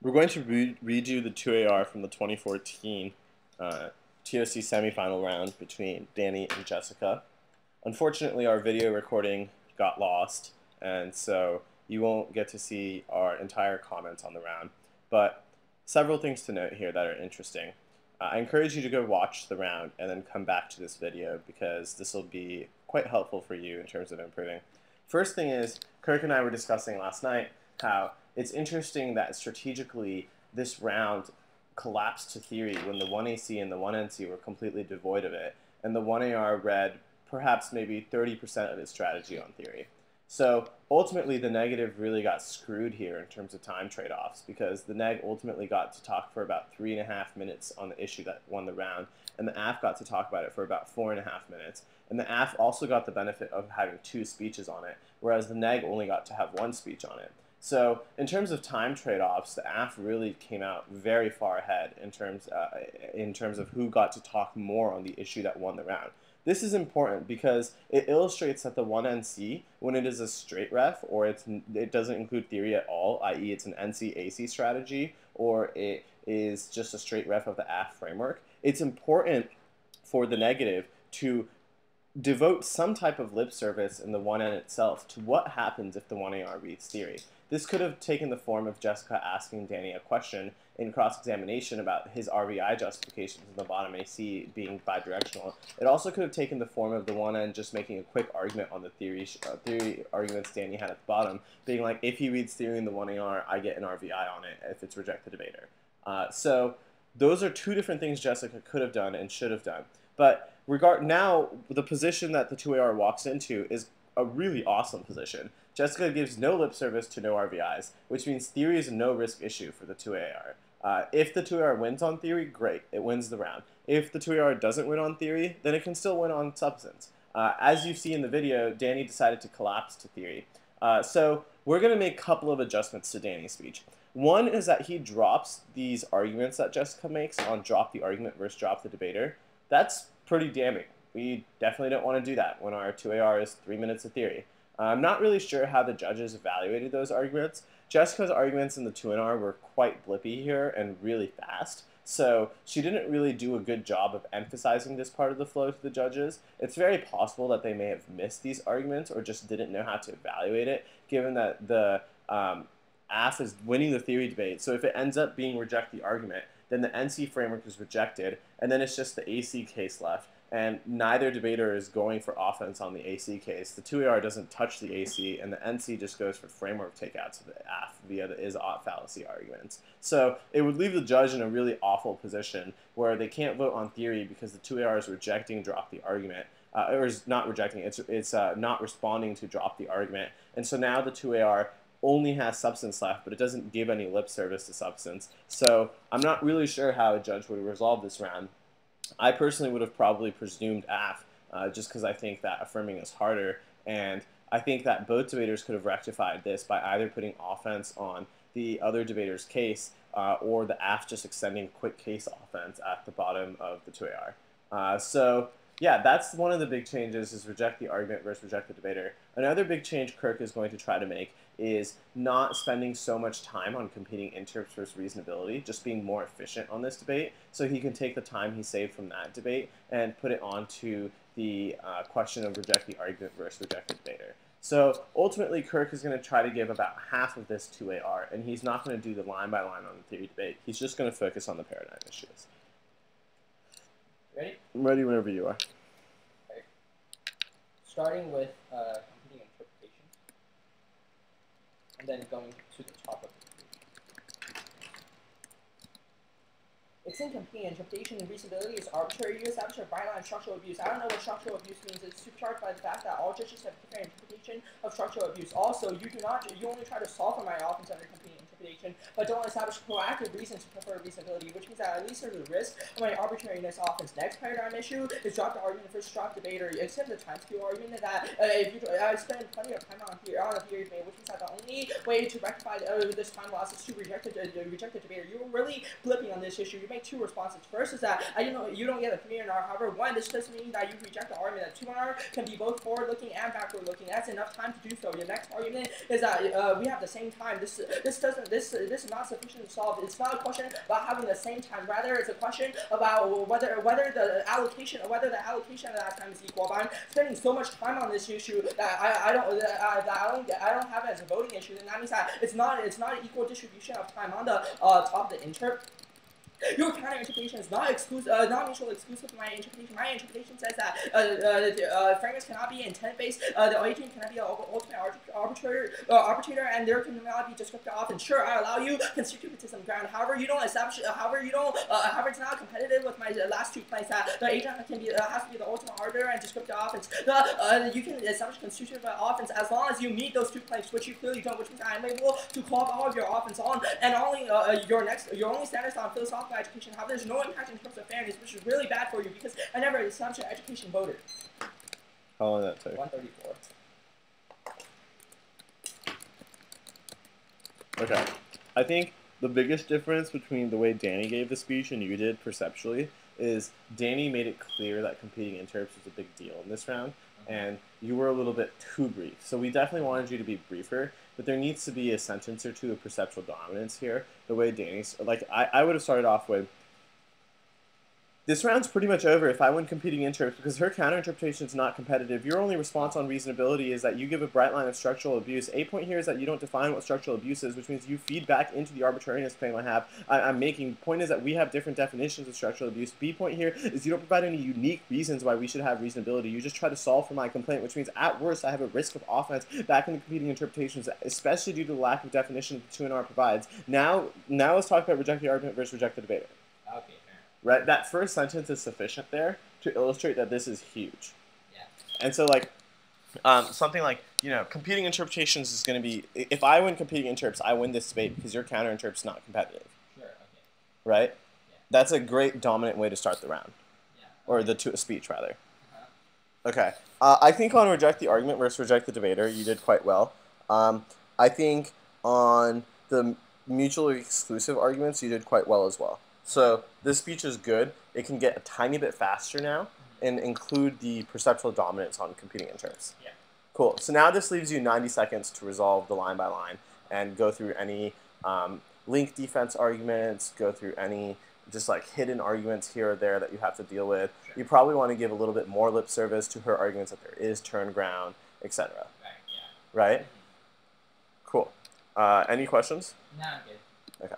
We're going to redo the 2AR from the 2014 TOC semifinal round between Danny and Jessica. Unfortunately, our video recording got lost, and so you won't get to see our entire comments on the round. But several things to note here that are interesting. I encourage you to go watch the round and then come back to this video because this will be quite helpful for you in terms of improving. First thing is, Kirk and I were discussing last night how it's interesting that strategically this round collapsed to theory when the 1AC and the 1NC were completely devoid of it, and the 1AR read perhaps maybe 30% of its strategy on theory. So ultimately the negative really got screwed here in terms of time trade-offs because the neg ultimately got to talk for about 3.5 minutes on the issue that won the round, and the AF got to talk about it for about 4.5 minutes. And the AF also got the benefit of having 2 speeches on it, whereas the neg only got to have 1 speech on it. So in terms of time trade-offs, the AF really came out very far ahead in terms of who got to talk more on the issue that won the round. This is important because it illustrates that the 1NC, when it is a straight ref or it doesn't include theory at all, i.e. it's an NC-AC strategy, or it is just a straight ref of the AF framework, it's important for the negative to devote some type of lip service in the 1N itself to what happens if the 1AR reads theory. This could have taken the form of Jessica asking Danny a question in cross-examination about his RVI justifications in the bottom AC being bidirectional. It also could have taken the form of the 1N just making a quick argument on the theory arguments Danny had at the bottom, being like, if he reads theory in the 1AR, I get an RVI on it if it's reject the debater. So those are 2 different things Jessica could have done and should have done. But now, the position that the 2AR walks into is a really awesome position. Jessica gives no lip service to no RVIs, which means theory is a no-risk issue for the 2AR. If the 2AR wins on theory, great, it wins the round. If the 2AR doesn't win on theory, then it can still win on substance. As you see in the video, Danny decided to collapse to theory. So we're going to make a couple of adjustments to Danny's speech. One is that he drops these arguments that Jessica makes on drop the argument versus drop the debater. That's pretty damning. We definitely don't want to do that when our 2AR is 3 minutes of theory. I'm not really sure how the judges evaluated those arguments. Jessica's arguments in the 2NR were quite blippy here and really fast, so she didn't really do a good job of emphasizing this part of the flow to the judges. It's very possible that they may have missed these arguments or just didn't know how to evaluate it, given that the AF is winning the theory debate. So if it ends up being reject the argument, then the NC framework is rejected, and then it's just the AC case left. And neither debater is going for offense on the AC case. The 2AR doesn't touch the AC, and the NC just goes for framework takeouts of the AF via the is-ought fallacy arguments. So it would leave the judge in a really awful position where they can't vote on theory because the 2AR is rejecting drop the argument, or is not rejecting, it's not responding to drop the argument. And so now the 2AR only has substance left, but it doesn't give any lip service to substance. So I'm not really sure how a judge would resolve this round. I personally would have probably presumed AF, just because I think that affirming is harder, and I think that both debaters could have rectified this by either putting offense on the other debater's case, or the AF just extending quick case offense at the bottom of the 2AR. So yeah, that's one of the big changes, is reject the argument versus reject the debater. Another big change Kirk is going to try to make is not spending so much time on competing interest versus reasonability, just being more efficient on this debate, so he can take the time he saved from that debate and put it onto the question of reject the argument versus reject the debater. So ultimately, Kirk is going to try to give about half of this 2AR, and he's not going to do the line by line on the theory debate. He's just going to focus on the paradigm issues. Ready? I'm ready whenever you are. Okay. Starting with competing interpretations, and then going to the top of it. Extending competing interpretation and reasonability is arbitrary. You establish a byline structural abuse. I don't know what structural abuse means. It's supercharged by the fact that all judges have different interpretation of structural abuse. Also, you only try to solve for my offense under competing interpretation, but don't establish proactive reasons to prefer reasonability, which means that at least there's a risk of my arbitrariness offense. Next paradigm issue is drop the argument versus drop debater. Except the time scale argument that I spend plenty of time on the theory debate, which means that the only way to rectify this time loss is to reject the debater. You're really flipping on this issue. You make 2 responses. First is that you don't get a 3NR. However, 1, this doesn't mean that you reject the argument that 2NR can be both forward-looking and backward-looking. That's enough time to do so. Your next argument is that we have the same time. This doesn't this is not sufficient to solve. It's not a question about having the same time. Rather, it's a question about whether the allocation of that time is equal. But I'm spending so much time on this issue that I don't have it as a voting issue. Then that means that it's not an equal distribution of time on the top of the interp. Your counter interpretation is not mutually exclusive to my interpretation. My interpretation says that frameworks cannot be intent-based. The agent cannot be an ultimate arbitrator, and there cannot be descriptive often. Sure, I allow you constitutivism ground. However, you don't establish. However, it's not competitive with my last two points. That the agent has to be the ultimate arbiter and descriptive offense. You can establish constitutive offense as long as you meet those two claims, which you clearly don't. Which means I'm able to call all of your offense on, and only your only standards on philosophical education. However, there's no impact in terms of fairness, which is really bad for you because I never established an education voter. How long did that take? 134. Okay. I think the biggest difference between the way Danny gave the speech and you did perceptually is Danny made it clear that competing interps was a big deal in this round, and you were a little bit too brief. So we definitely wanted you to be briefer, but there needs to be a sentence or two of perceptual dominance here. The way Danny's, like, I would have started off with, this round's pretty much over if I win competing interps because her counterinterpretation is not competitive. Your only response on reasonability is that you give a bright line of structural abuse. A point here is that you don't define what structural abuse is, which means you feed back into the arbitrariness claim I'm making. Point is that we have different definitions of structural abuse. B point here is you don't provide any unique reasons why we should have reasonability. You just try to solve for my complaint, which means at worst I have a risk of offense back in the competing interpretations, especially due to the lack of definition that the 2NR provides. Now let's talk about reject the argument versus reject the debater. Okay. Right, that first sentence is sufficient there to illustrate that this is huge. Yeah. And so, like, something like, competing interpretations is going to be, if I win competing interps, I win this debate because your counter interp's not competitive. Sure. Okay. Right? Yeah. That's a great dominant way to start the round. Yeah. Or the speech, rather. Okay. I think on reject the argument versus reject the debater, you did quite well. I think on the mutually exclusive arguments, you did quite well as well. So this speech is good. It can get a tiny bit faster now and include the perceptual dominance on competing interps. Yeah. Cool. So now this leaves you 90 seconds to resolve the line by line and go through any link defense arguments, go through any just like hidden arguments here or there that you have to deal with. Sure. You probably want to give a little bit more lip service to her arguments that there is turn ground, etc. Right. Yeah. Right? Cool. Any questions? No, I'm good. Okay.